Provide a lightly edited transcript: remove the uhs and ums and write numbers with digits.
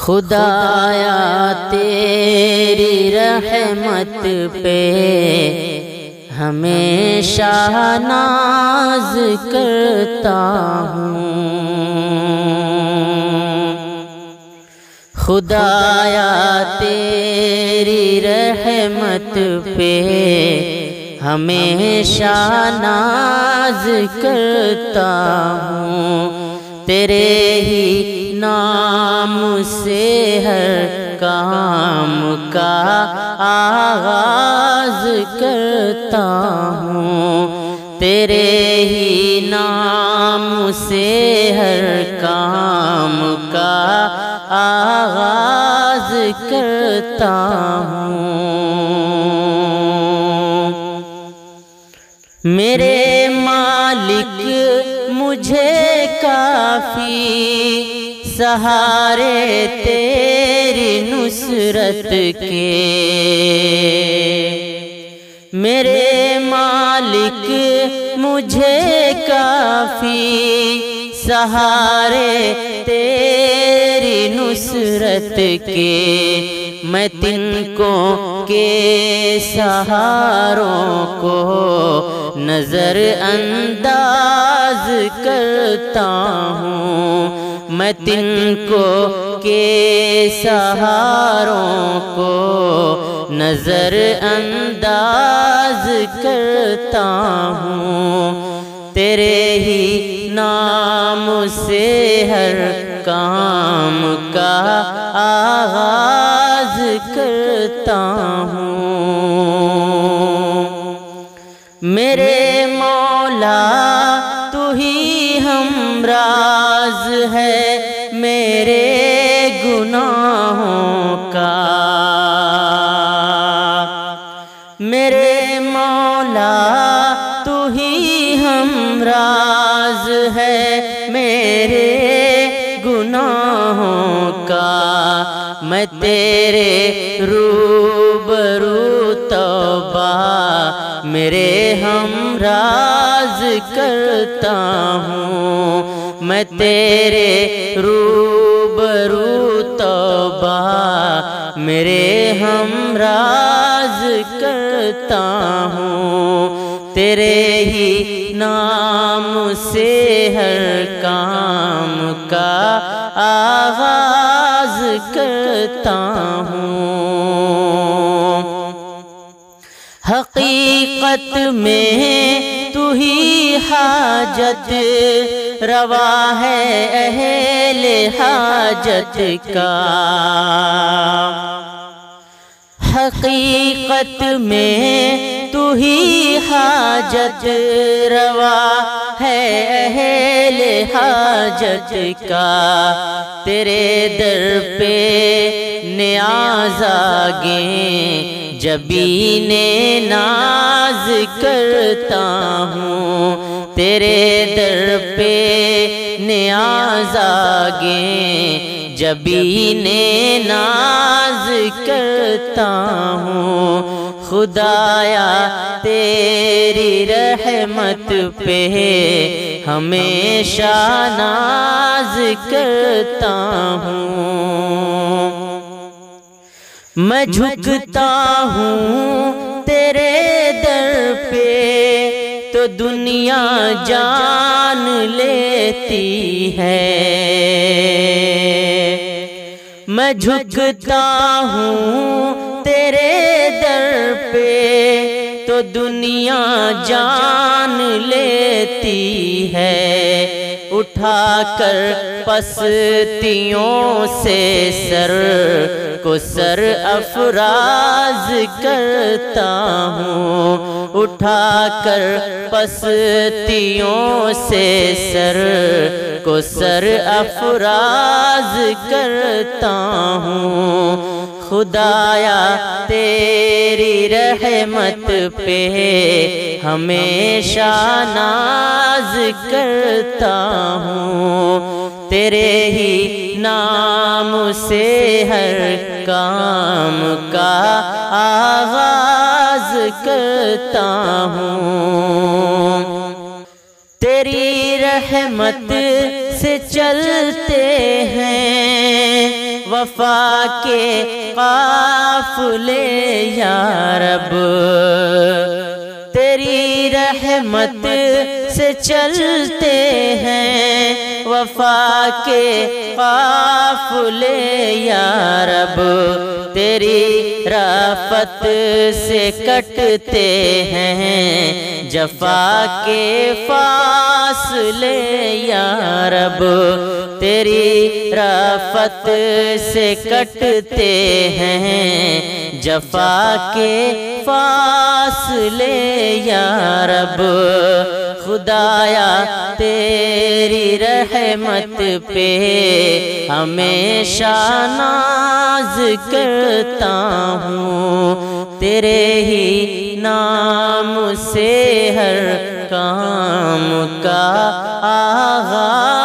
خدایا تیری رحمت پہ ہمیشہ ناز کرتا ہوں، خدایا تیری رحمت پہ ہمیشہ ناز کرتا ہوں، تیرے ہی نام سے ہر کام کا آغاز کرتا ہوں، تیرے ہی نام سے ہر کام کا آغاز کرتا ہوں۔ میرے مالک مجھے کافی سہارے تیری نصرت کے، میرے مالک مجھے کافی سہارے تیری نصرت کے، میں تن کو کے سہاروں کو نظر انداز کرتا ہوں، میں تن کو کے سہاروں کو نظر انداز کرتا ہوں، تیرے ہی نام سے ہر کام کا آغاز کرتا ہوں۔ میرے مولا تو ہی ہمراز ہے میرے گناہوں کا، میرے مولا تو ہی ہمراز ہے میرے گناہوں کا، میں تیرے روبرو توبہ میرے ہمراز کرتا ہوں، میں تیرے روبرو توبہ میرے ہمراز کرتا ہوں، تیرے ہی نام سے ہر کام کا آغاز کرتا ہوں۔ حقیقت میں تو ہی حاجت روا ہے اہل حاجت کا، حقیقت میں تو ہی حاجت روا ہے اہل حاجت کا، تیرے در پہ نیاز آگیں جبین ناز کرتا ہوں، تیرے در پہ نیاز آگیں جبین ناز کرتا ہوں، خدایا تیری رحمت پہ ہمیشہ ناز کرتا ہوں، میں جھکتا ہوں تیرے در پہ تو دنیا جان لیتی ہے، میں جھکتا ہوں تیرے در پہ تو دنیا جان لیتی ہے، اٹھا کر پستیوں سے سر کو سر افراز کرتا ہوں، اٹھا کر پستیوں سے سر کو سر افراز کرتا ہوں، خدایا تیری رحمت پہ ہمیشہ ناز کرتا ہوں، تیرے ہی نام سے ہر کام کا آغاز کرتا ہوں، تیری رحمت سے چلتے ہیں وفا کے قافلے یا رب، تیری رحمت سے چلتے ہیں وفا کے قافلے یا رب، تیری رافت سے کٹتے ہیں جفا کے فاصلے یا رب، تیری رافت سے کٹتے ہیں جفا کے فاصلے یا رب۔ خدایا تیری رحمت پہ ہمیشہ ناز کرتا ہوں، تیرے ہی نام سے ہر کام کا آغاز